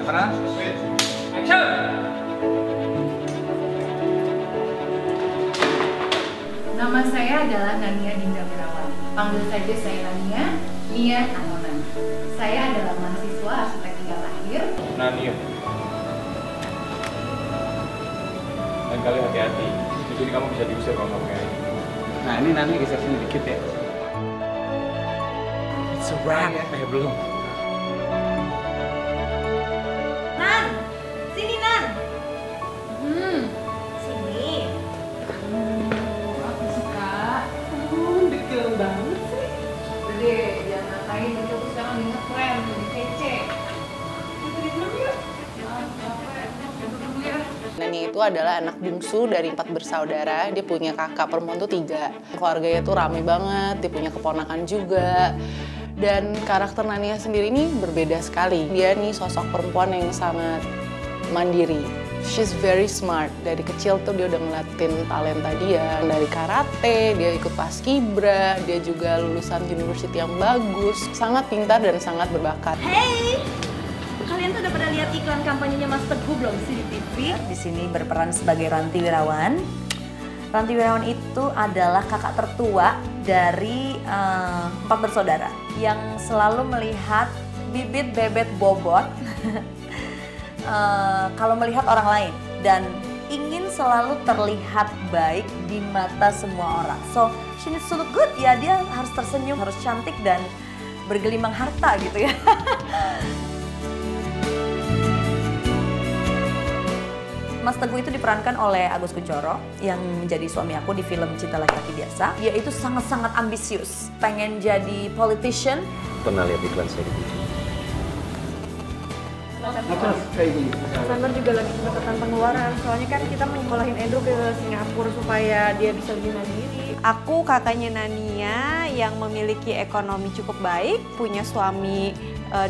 Kamera, action! Nama saya adalah Nania Dinda Wirawan. Panggil saja saya Nania, Nia atau Nani. Saya adalah mahasiswa arsitek tingkat akhir. Nania. Lain kali hati-hati. Di sini kamu bisa diusir kalau kamu kayak ini. Nah ini Nani geser sini dikit ya. It's a wrap. Belum. Nan, sini Nan. Sini. Aku suka. Detail banget sih. Udah, jangan ngatain itu terus sekarang inget keren, jadi kece. Kita belum yuk. Nani itu adalah anak bungsu dari 4 bersaudara. Dia punya kakak perempuan tuh 3. Keluarganya tuh rame banget, dia punya keponakan juga. Dan karakter Nania sendiri ini berbeda sekali. Dia nih sosok perempuan yang sangat mandiri. She's very smart. Dari kecil tuh dia udah ngeliatin talenta dia. Dari karate, dia ikut paskibra, dia juga lulusan university yang bagus. Sangat pintar dan sangat berbakat. Hey, kalian tuh udah pada lihat iklan kampanyenya Mas Teguh belum sih di TV? Di sini berperan sebagai Ranti Wirawan. Ranti Wirawan itu adalah kakak tertua dari 4 bersaudara yang selalu melihat bibit bebet bobot kalau melihat orang lain dan ingin selalu terlihat baik di mata semua orang. So, she needs to look good. Ya, dia harus tersenyum, harus cantik dan bergelimang harta gitu ya. Mas Teguh itu diperankan oleh Agus Kuncoro yang menjadi suami aku di film Cinta Laki-Laki Biasa. Dia itu sangat-sangat ambisius, pengen jadi politician. Pernah lihat iklan saya di TV. Sander juga lagi pendekatan pengeluaran, soalnya kan kita menyekolahin Andrew ke Singapura supaya dia bisa lebih mandiri. Aku kakaknya Nania yang memiliki ekonomi cukup baik, punya suami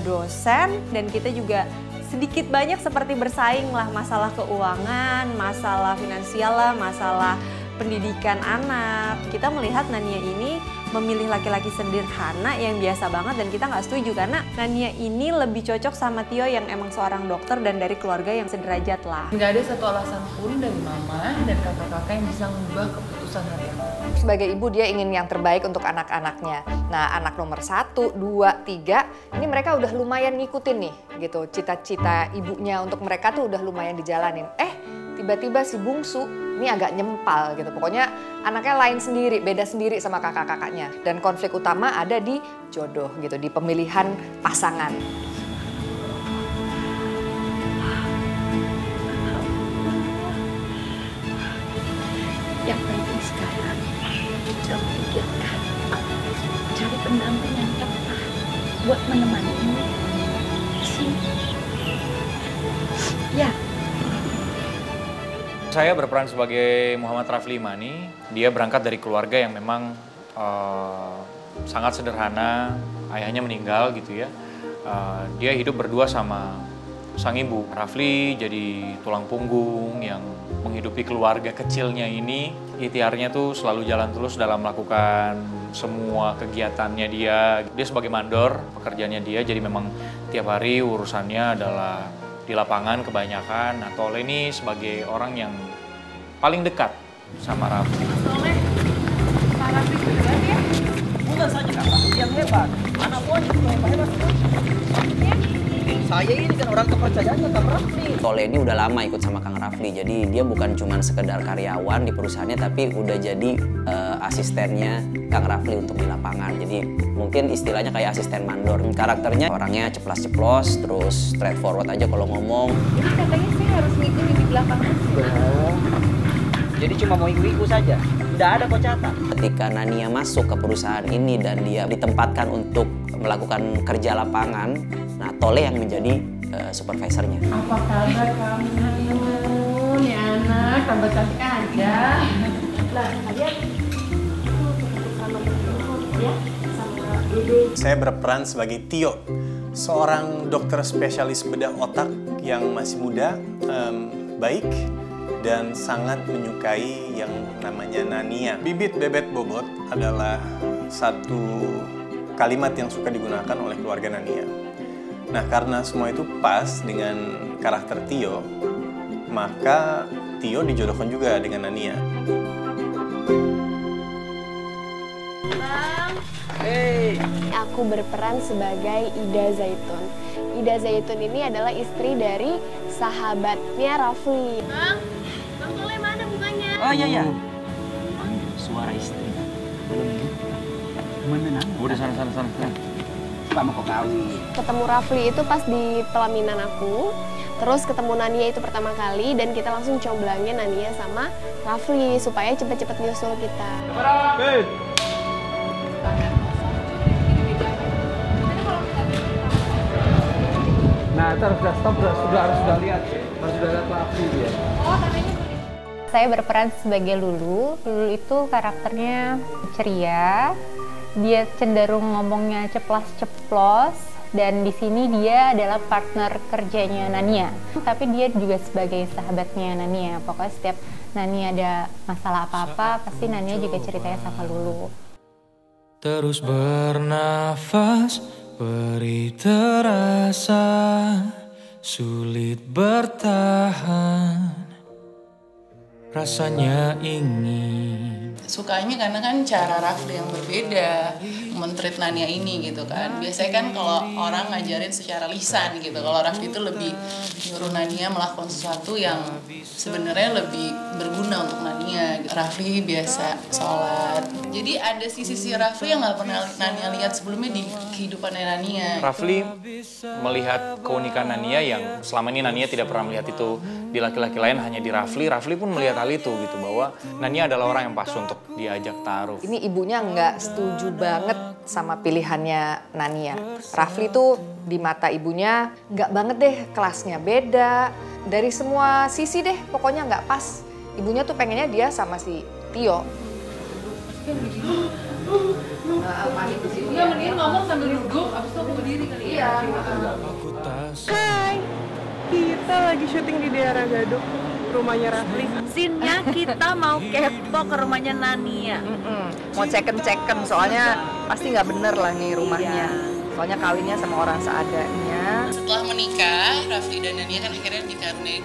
dosen, dan kita juga sedikit banyak seperti bersaing lah, masalah keuangan, masalah finansial lah, masalah pendidikan anak. Kita melihat Nania ini memilih laki-laki sederhana yang biasa banget dan kita nggak setuju karena Nania ini lebih cocok sama Tio yang emang seorang dokter dan dari keluarga yang sederajat lah. Nggak ada satu alasan pun dari mama dan kakak-kakak yang bisa mengubah keputusan hati aku. Sebagai ibu dia ingin yang terbaik untuk anak-anaknya. Nah anak nomor 1, 2, 3 ini mereka udah lumayan ngikutin nih gitu. Cita-cita ibunya untuk mereka tuh udah lumayan dijalanin. Tiba-tiba si bungsu ini agak nyempal gitu. Pokoknya anaknya lain sendiri, beda sendiri sama kakak-kakaknya. Dan konflik utama ada di jodoh gitu, di pemilihan pasangan. Yang penting sekarang kita pikirkan cari pendamping yang tepat buat menemani ini. Sini. Ya. Saya berperan sebagai Muhammad Rafli Imani. Dia berangkat dari keluarga yang memang sangat sederhana. Ayahnya meninggal gitu ya. Dia hidup berdua sama sang ibu. Rafli jadi tulang punggung yang menghidupi keluarga kecilnya ini. Ikhtiarnya tuh selalu jalan terus dalam melakukan semua kegiatannya dia. Dia sebagai mandor pekerjaannya dia, jadi memang tiap hari urusannya adalah di lapangan kebanyakan. Nah, Tole ini sebagai orang yang paling dekat sama Rafli. Tole, Pak Rafli juga ya? Bukan saja kakak, yang hebat. Anak buahnya juga hebat-hebat semua. Saya ini kan orang kepercayaannya Kang Rafli. Tole ini udah lama ikut sama Kang Rafli, jadi dia bukan cuma sekedar karyawan di perusahaannya, tapi udah jadi asistennya Kang Rafli untuk di lapangan. Jadi mungkin istilahnya kayak asisten mandor. Karakternya orangnya ceplas-ceplos, terus straightforward aja kalau ngomong. Jadi katanya saya harus ngikutin di belakang aja. Jadi cuma mau iku-iku saja, tidak ada kocatan. Ketika Nania masuk ke perusahaan ini dan dia ditempatkan untuk melakukan kerja lapangan, nah Tole yang menjadi supervisornya. Apa kabar kamu? Nih anak, tambah cantik aja. Lah, kalian sama ya, sama Dede. Saya berperan sebagai Tio, seorang dokter spesialis bedah otak yang masih muda, baik, dan sangat menyukai yang namanya Nania. Bibit bebet bobot adalah satu kalimat yang suka digunakan oleh keluarga Nania. Nah, karena semua itu pas dengan karakter Tio, maka Tio dijodohkan juga dengan Nania. Aku berperan sebagai Ida Zaitun. Ida Zaitun ini adalah istri dari sahabatnya Rafli. Bang Tole mana bunganya? Oh iya. Suara istri. Belum gitu. Mana? Udah sana. Pak mau kok kawin. Ketemu Rafli itu pas di pelaminan aku. Terus ketemu Nania itu pertama kali dan kita langsung comblangin Nania sama Rafli supaya cepet-cepet nyusul kita. Nah, itu harus stop, harus lihat Rafli dia. Saya berperan sebagai Lulu. Lulu itu karakternya ceria. Dia cenderung ngomongnya ceplas-ceplos. Dan di sini dia adalah partner kerjanya Nania. Tapi dia juga sebagai sahabatnya Nania. Pokoknya setiap Nania ada masalah apa-apa, pasti Nania juga ceritanya sama Lulu. Terus bernafas, beri terasa, sulit bertahan, rasanya ingin. Sukanya karena kan cara Rafli yang berbeda men-treat Nania ini gitu kan. Biasanya kan kalau orang ngajarin secara lisan gitu, kalau Rafli itu lebih nyuruh Nania melakukan sesuatu yang sebenarnya lebih berguna untuk Nania. Rafli biasa sholat, jadi ada sisi Rafli yang nggak pernah Nania lihat sebelumnya di kehidupannya Nania. Rafli melihat keunikan Nania yang selama ini Nania tidak pernah melihat itu di laki-laki lain, hanya di Rafli. Rafli pun melihat hal itu gitu, bahwa Nania adalah orang yang pas untuk diajak taruh. Ini ibunya nggak setuju banget sama pilihannya Nania. Rafli tuh di mata ibunya nggak banget deh, kelasnya beda. Dari semua sisi deh, pokoknya nggak pas. Ibunya tuh pengennya dia sama si Tio. Iya, mending ngomong sambil duduk, abis itu aku berdiri kali ya. Hai, kita lagi syuting di daerah Gadok, rumahnya Rafli. Scene-nya kita mau kepo ke rumahnya Nania. Mau ceken-ceken, soalnya pasti nggak bener lah nih rumahnya. Soalnya kawinnya sama orang seadanya. Setelah menikah, Rafli dan Nania kan akhirnya dikaruniai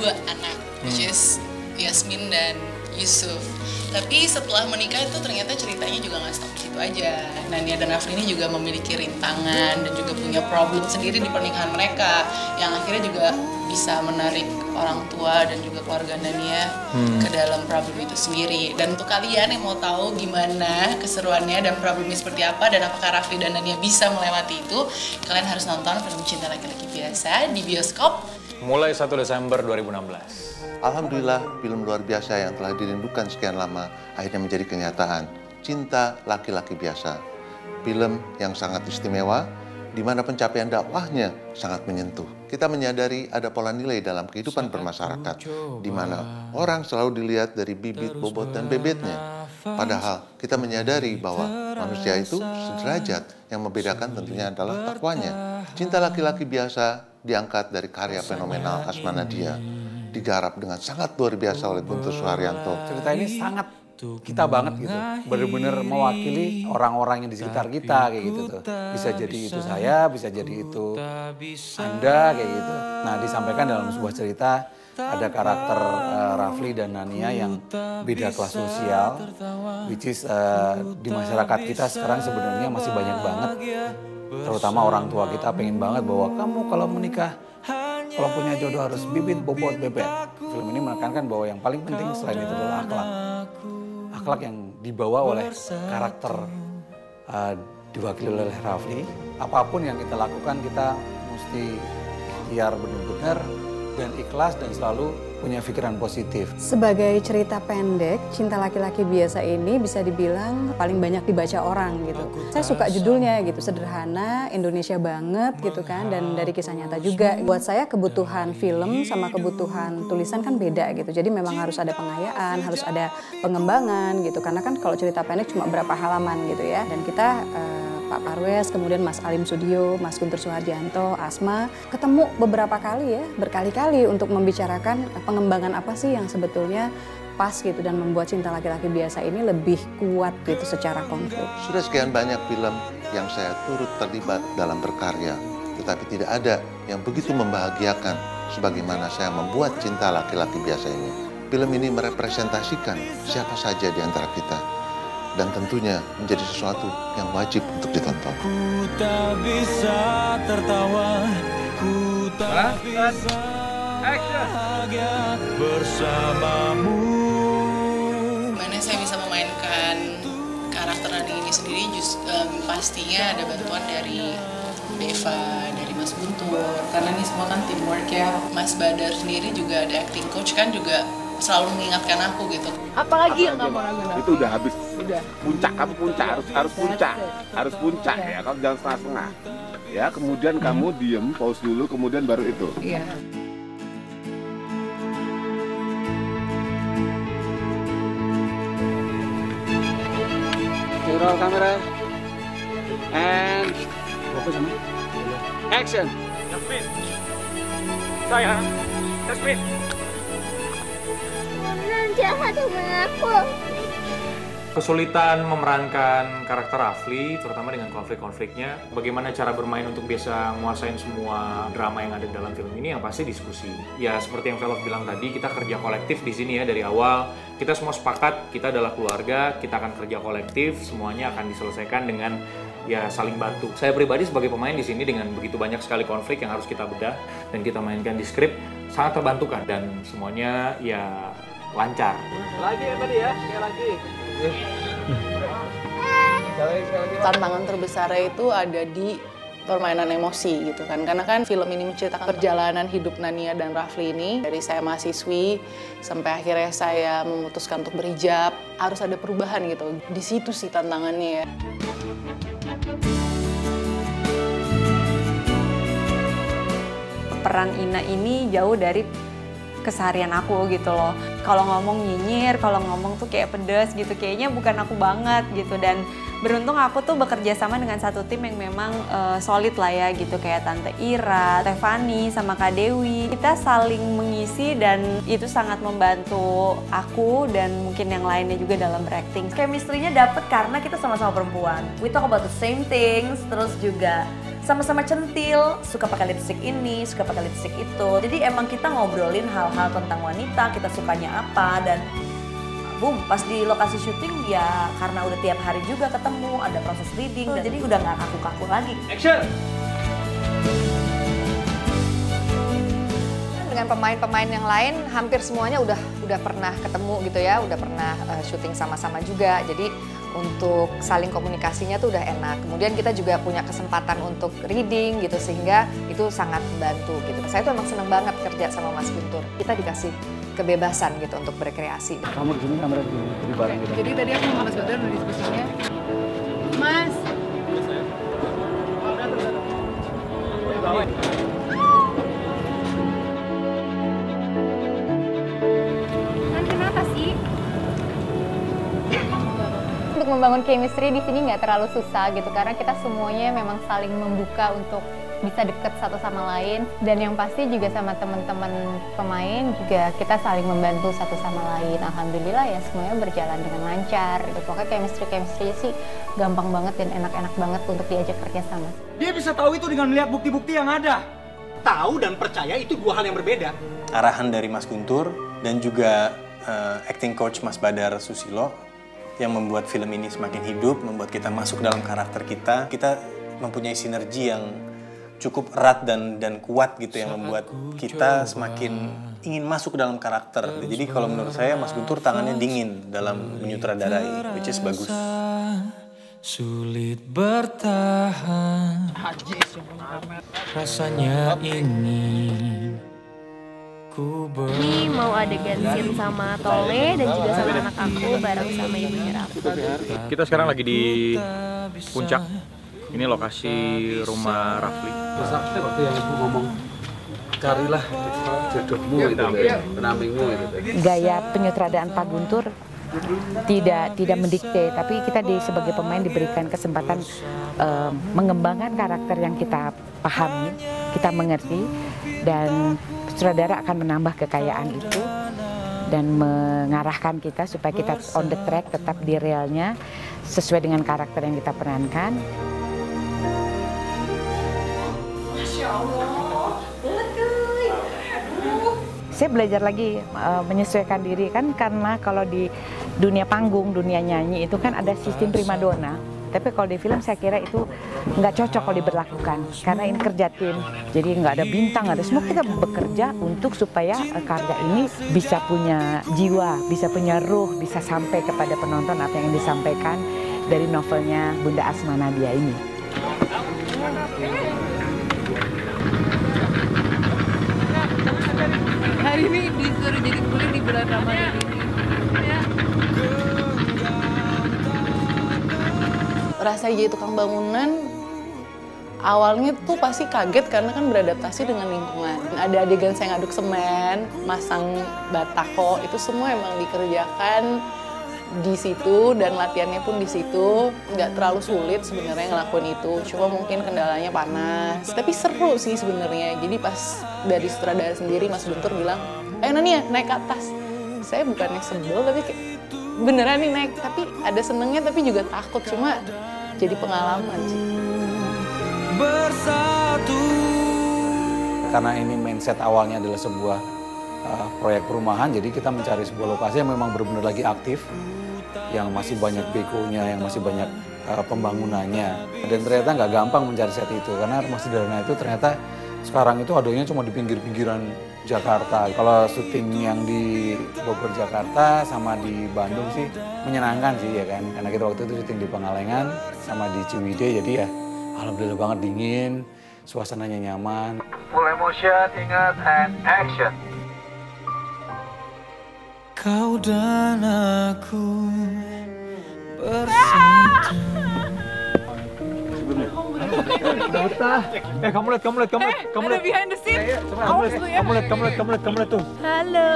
2 anak, which is Yasmin dan Yusuf. Tapi setelah menikah itu ternyata ceritanya juga nggak stop di situ aja. Nania dan Rafli ini juga memiliki rintangan dan juga punya problem sendiri di pernikahan mereka, yang akhirnya juga bisa menarik orang tua dan juga keluarga Nania ke dalam problem itu sendiri. Dan untuk kalian yang mau tahu gimana keseruannya dan problemnya seperti apa, dan apakah Rafli dan Nania bisa melewati itu, kalian harus nonton film Cinta Laki-Laki Biasa di bioskop mulai 1 Desember 2016. Alhamdulillah, film luar biasa yang telah dirindukan sekian lama akhirnya menjadi kenyataan. Cinta Laki-Laki Biasa. Film yang sangat istimewa, di mana pencapaian dakwahnya sangat menyentuh. Kita menyadari ada pola nilai dalam kehidupan bermasyarakat, di mana orang selalu dilihat dari bibit, bobot, dan bebetnya. Padahal kita menyadari bahwa manusia itu sederajat, yang membedakan tentunya adalah takwanya. Cinta Laki-Laki Biasa diangkat dari karya fenomenal Asma Nadia, digarap dengan sangat luar biasa oleh Guntur Suharyanto. Cerita ini sangat kita banget gitu, benar-benar mewakili orang-orang yang di sekitar kita kayak gitu tuh. Bisa jadi itu saya, bisa jadi itu Anda kayak gitu. Nah, disampaikan dalam sebuah cerita ada karakter Rafli dan Nania yang beda kelas sosial, which is di masyarakat kita sekarang sebenarnya masih banyak banget, terutama orang tua kita pengen banget bahwa kamu kalau menikah, kalau punya jodoh harus bibit, bobot, bebet. Film ini menekankan bahwa yang paling penting selain itu adalah akhlak. Akhlak yang dibawa oleh karakter diwakili oleh Rafli. Apapun yang kita lakukan, kita mesti ikhtiar benar-benar dan ikhlas dan selalu punya pikiran positif. Sebagai cerita pendek, Cinta Laki-Laki Biasa ini bisa dibilang paling banyak dibaca orang gitu. Saya suka judulnya gitu, sederhana, Indonesia banget gitu kan, dan dari kisah nyata juga. Buat saya kebutuhan film sama kebutuhan tulisan kan beda gitu. Jadi memang harus ada pengayaan, harus ada pengembangan gitu. Karena kan kalau cerita pendek cuma berapa halaman gitu ya. Dan kita Pak Parwes, kemudian Mas Alim Sudio, Mas Guntur Suharyanto, Asma, ketemu beberapa kali ya, berkali-kali untuk membicarakan pengembangan apa sih yang sebetulnya pas gitu dan membuat Cinta Laki-Laki Biasa ini lebih kuat gitu secara konflik. Sudah sekian banyak film yang saya turut terlibat dalam berkarya, tetapi tidak ada yang begitu membahagiakan sebagaimana saya membuat Cinta Laki-Laki Biasa ini. Film ini merepresentasikan siapa saja di antara kita dan tentunya menjadi sesuatu yang wajib untuk ditonton. Ku tak bisa tertawa, ku tak bisa bahagia bersamamu. Gimana saya bisa memainkan karakter Nani ini sendiri, pastinya ada bantuan dari Deva, dari Mas Guntur, karena ini semua kan teamwork ya. Mas Badar sendiri juga ada acting coach kan, juga selalu mengingatkan aku gitu. Apalagi yang kamu ragu? Itu udah habis. Udah. Puncak, kamu puncak, harus puncak ya, kamu jangan setengah-setengah. Ya, kemudian kamu diem, pause dulu, kemudian baru itu. Iya. Roll kamera. And fokus sama. Action. Jasmine. Sayang. Jasmine. Jahat sama aku. Kesulitan memerankan karakter Rafli, terutama dengan konflik-konfliknya. Bagaimana cara bermain untuk bisa menguasain semua drama yang ada dalam film ini, yang pasti diskusi. Ya seperti yang Velov bilang tadi, kita kerja kolektif di sini ya dari awal. Kita semua sepakat, kita adalah keluarga, kita akan kerja kolektif, semuanya akan diselesaikan dengan ya saling bantu. Saya pribadi sebagai pemain di sini dengan begitu banyak sekali konflik yang harus kita bedah dan kita mainkan di skrip, sangat terbantukan dan semuanya ya lancar. Lagi ya tadi ya, sekali lagi. Tantangan terbesarnya itu ada di permainan emosi gitu kan, karena kan film ini menceritakan perjalanan hidup Nania dan Rafli ini dari saya mahasiswi sampai akhirnya saya memutuskan untuk berhijab. Harus ada perubahan gitu, di situ sih tantangannya ya. Peran Ina ini jauh dari keseharian aku gitu loh. Kalau ngomong nyinyir, kalau ngomong tuh kayak pedes gitu, kayaknya bukan aku banget gitu. Dan beruntung aku tuh bekerja sama dengan satu tim yang memang solid lah ya gitu, kayak Tante Ira, Stefani, sama Kak Dewi. Kita saling mengisi dan itu sangat membantu aku dan mungkin yang lainnya juga dalam berakting. Chemistry-nya dapet karena kita sama-sama perempuan. We talk about the same things, terus juga sama-sama centil, suka pakai lipstick ini, suka pakai lipstick itu. Jadi emang kita ngobrolin hal-hal tentang wanita, kita sukanya apa, dan boom, pas di lokasi syuting ya karena udah tiap hari juga ketemu, ada proses reading, dan jadi udah nggak kaku-kaku lagi. Action! Dengan pemain-pemain yang lain hampir semuanya udah pernah ketemu gitu ya, udah pernah syuting sama-sama juga. Jadi untuk saling komunikasinya tuh udah enak. Kemudian kita juga punya kesempatan untuk reading gitu, sehingga itu sangat membantu gitu. Saya tuh emang seneng banget kerja sama Mas Guntur. Kita dikasih kebebasan gitu untuk berkreasi. Kamu di sini, kamera di bareng gitu. Jadi tadi aku sama Mas Badar udah diskusinya. Mas. Kenapa sih? Untuk membangun chemistry di sini nggak terlalu susah gitu, karena kita semuanya memang saling membuka untuk bisa deket satu sama lain, dan yang pasti juga sama teman-teman pemain juga kita saling membantu satu sama lain. Alhamdulillah ya semuanya berjalan dengan lancar. Pokoknya chemistry sih gampang banget dan enak-enak banget untuk diajak kerja sama. Dia bisa tahu itu dengan melihat bukti-bukti yang ada. Tahu dan percaya itu dua hal yang berbeda. Arahan dari Mas Guntur dan juga acting coach Mas Badar Susilo yang membuat film ini semakin hidup, membuat kita masuk dalam karakter kita. Kita mempunyai sinergi yang cukup erat dan kuat gitu, yang membuat kita semakin ingin masuk dalam karakter. Jadi kalau menurut saya Mas Guntur tangannya dingin dalam menyutradarai, which is bagus. Sulit bertahan, rasanya ingin ku Ini mau adegan scene sama Tole dan juga sama anak aku bareng sama ibunya Rafli. Kita sekarang lagi di puncak. Ini lokasi rumah Rafli. Terus waktu yang ibu ngomong, carilah jodohmu gitu, pendampingmu gitu. Gaya penyutradaraan Pak Guntur tidak mendikte, tapi kita sebagai pemain diberikan kesempatan mengembangkan karakter yang kita pahami, kita mengerti, dan sutradara akan menambah kekayaan itu dan mengarahkan kita supaya kita on the track, tetap di realnya sesuai dengan karakter yang kita perankan. Saya belajar lagi menyesuaikan diri kan, karena kalau di dunia panggung, dunia nyanyi itu kan ada sistem primadona. Tapi kalau di film saya kira itu nggak cocok kalau diberlakukan, karena ini kerja tim. Jadi nggak ada bintang, nggak ada semua, kita bekerja untuk supaya karya ini bisa punya jiwa, bisa punya ruh, bisa sampai kepada penonton apa yang disampaikan dari novelnya Bunda Asma Nadia ini. Hari ini disuruh jadi kuli di bulan Ramadan ini. Ya. Rasa jadi tukang bangunan awalnya tuh pasti kaget karena kan beradaptasi dengan lingkungan. Ada adegan saya ngaduk semen, masang batako, itu semua emang dikerjakan di situ dan latihannya pun di situ. Nggak terlalu sulit sebenarnya ngelakuin itu, cuma mungkin kendalanya panas. Tapi seru sih sebenarnya. Jadi pas dari sutradara sendiri Mas Guntur bilang, ayo Nania naik ke atas. Saya bukannya sebel tapi kayak beneran nih naik, tapi ada senengnya tapi juga takut, cuma jadi pengalaman sih. Bersatu. Karena ini mindset awalnya adalah sebuah proyek perumahan, jadi kita mencari sebuah lokasi yang memang benar-benar lagi aktif, yang masih banyak bekonya, yang masih banyak pembangunannya. Dan ternyata nggak gampang mencari set itu, karena rumah sederhana itu ternyata sekarang itu adanya cuma di pinggir-pinggiran Jakarta. Kalau syuting yang di Bogor, Jakarta sama di Bandung sih menyenangkan sih ya kan. Karena kita waktu itu syuting di Pangalengan sama di Ciwidey, jadi ya alhamdulillah banget dingin, suasananya nyaman. Full emotion, ingat, and action. Kau dan aku bersatu. Kamu lihat. Ada behind the scene. Kamu lihat tuh. Halo.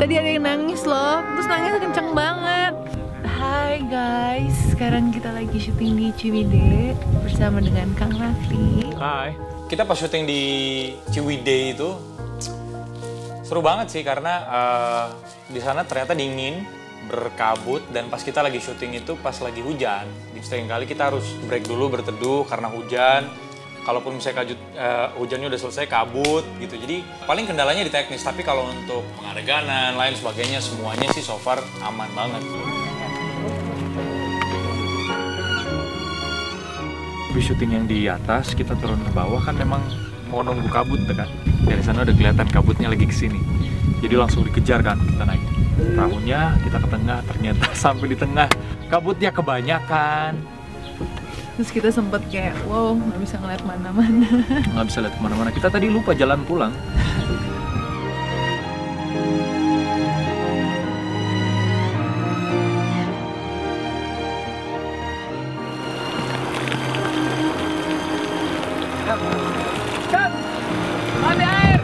Tadi ada yang nangis loh, terus nangisnya kenceng banget. Hai guys, sekarang kita lagi syuting di Ciwidey bersama dengan Kang Rafli. Hai. Kita pas syuting di Ciwidey itu seru banget sih karena di sana ternyata dingin, berkabut, dan pas kita lagi syuting itu pas lagi hujan. Sering kali kita harus break dulu berteduh karena hujan. Kalaupun misalnya hujannya udah selesai kabut gitu. Jadi paling kendalanya di teknis, tapi kalau untuk pengadeganan lain sebagainya semuanya sih so far aman banget. Habis syuting yang di atas, kita turun ke bawah kan memang mau nunggu kabut kan. Dari sana udah kelihatan kabutnya lagi kesini. Jadi langsung dikejar kan, kita naik perahunya, kita ke tengah, ternyata sampai di tengah kabutnya kebanyakan. Terus kita sempet kayak, wow, nggak bisa ngeliat mana-mana. Nggak bisa lihat kemana-mana. Kita tadi lupa jalan pulang. Ambil air.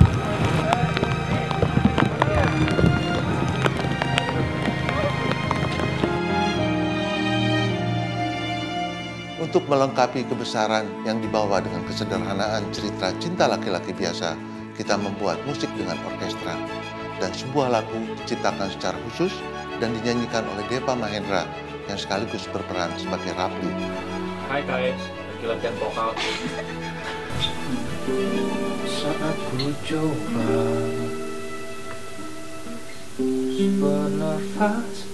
Untuk melengkapi kebesaran yang dibawa dengan kesederhanaan cerita cinta laki-laki biasa, kita membuat musik dengan orkestra. Dan sebuah lagu diciptakan secara khusus dan dinyanyikan oleh Deva Mahendra yang sekaligus berperan sebagai Rafli. Hai guys, lagi latihan vokal. Saat ku coba bernafas,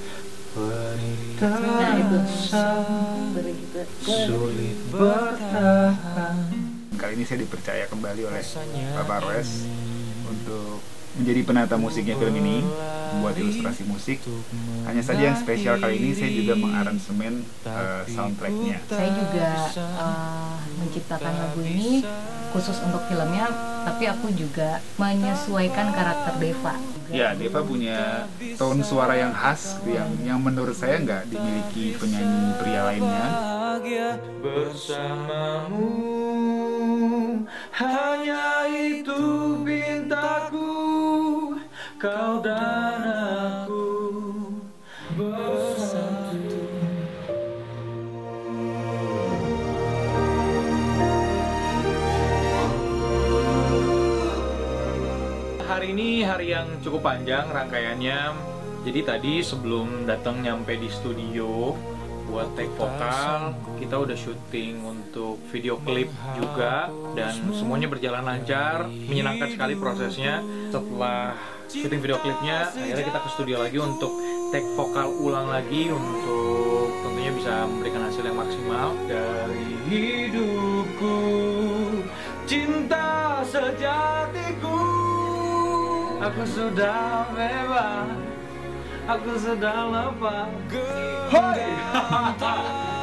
sulit bertahan. Kali ini saya dipercaya kembali oleh Bapak Roes untuk menjadi penata musiknya film ini, membuat ilustrasi musik. Hanya saja yang spesial kali ini saya juga mengaransemen soundtracknya. Saya juga menciptakan lagu ini khusus untuk filmnya, tapi aku juga menyesuaikan karakter Deva. Ya, Deva punya tone suara yang khas, yang menurut saya nggak dimiliki penyanyi pria lainnya. Bersamamu, hanya itu pintaku, kau dan aku bersatu. Hari ini hari yang cukup panjang rangkaiannya. Jadi tadi sebelum datang nyampe di studio, buat take vokal, kita udah syuting untuk video klip juga, dan semuanya berjalan lancar, menyenangkan sekali prosesnya. Setelah syuting video klipnya, akhirnya kita ke studio lagi untuk take vokal ulang lagi untuk tentunya bisa memberikan hasil yang maksimal. Dari hidupku, cinta sejatiku, aku sudah bebas, aku sudah lepas.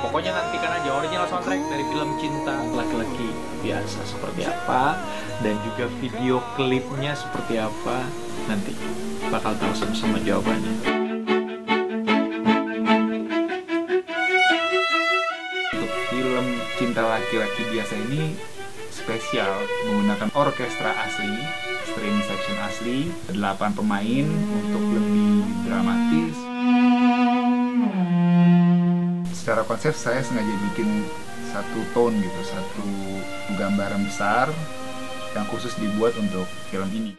Pokoknya nantikan aja original soundtrack dari film Cinta Laki-Laki Biasa seperti apa, dan juga video klipnya seperti apa. Nanti bakal tahu sama-sama jawabannya. Untuk film Cinta Laki-Laki Biasa ini spesial menggunakan orkestra asli, string section asli, 8 pemain untuk lebih dramatis. Secara konsep saya sengaja bikin satu tone gitu, satu gambaran besar yang khusus dibuat untuk film ini.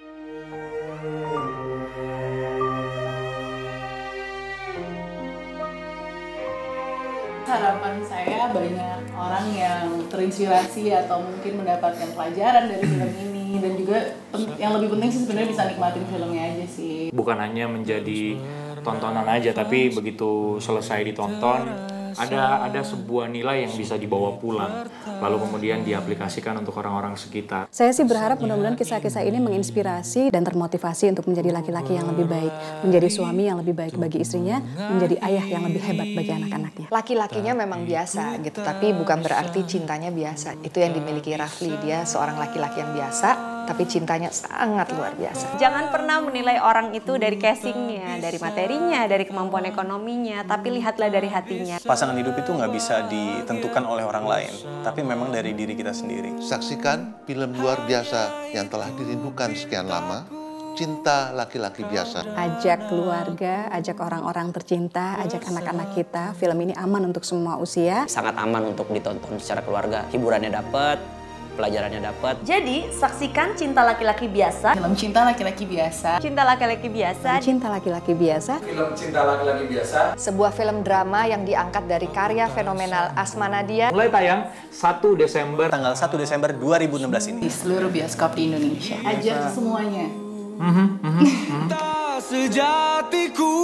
Harapan saya banyak orang yang terinspirasi atau mungkin mendapatkan pelajaran dari film ini, dan juga yang lebih penting sih sebenarnya bisa nikmatin filmnya aja sih. Bukan hanya menjadi tontonan aja, tapi begitu selesai ditonton ada sebuah nilai yang bisa dibawa pulang, lalu kemudian diaplikasikan untuk orang-orang sekitar. Saya sih berharap mudah-mudahan kisah-kisah ini menginspirasi dan termotivasi untuk menjadi laki-laki yang lebih baik, menjadi suami yang lebih baik bagi istrinya, menjadi ayah yang lebih hebat bagi anak-anaknya. Laki-lakinya memang biasa gitu, tapi bukan berarti cintanya biasa. Itu yang dimiliki Rafli, dia seorang laki-laki yang biasa, tapi cintanya sangat luar biasa. Jangan pernah menilai orang itu dari casingnya, dari materinya, dari kemampuan ekonominya, tapi lihatlah dari hatinya. Pasangan hidup itu nggak bisa ditentukan oleh orang lain, tapi memang dari diri kita sendiri. Saksikan film luar biasa yang telah dirindukan sekian lama, Cinta Laki-Laki Biasa. Ajak keluarga, ajak orang-orang tercinta, ajak anak-anak kita. Film ini aman untuk semua usia. Sangat aman untuk ditonton secara keluarga. Hiburannya dapat, pelajarannya dapat. Jadi, saksikan Cinta Laki-Laki Biasa. Film Cinta Laki-Laki Biasa. Cinta Laki-Laki Biasa. Cinta Laki-Laki Biasa. Film Cinta Laki-Laki Biasa. Sebuah film drama yang diangkat dari karya fenomenal Asma Nadia. Mulai tayang 1 Desember. Tanggal 1 Desember 2016 ini. Di seluruh bioskop di Indonesia. Ajak semuanya. Sejatiku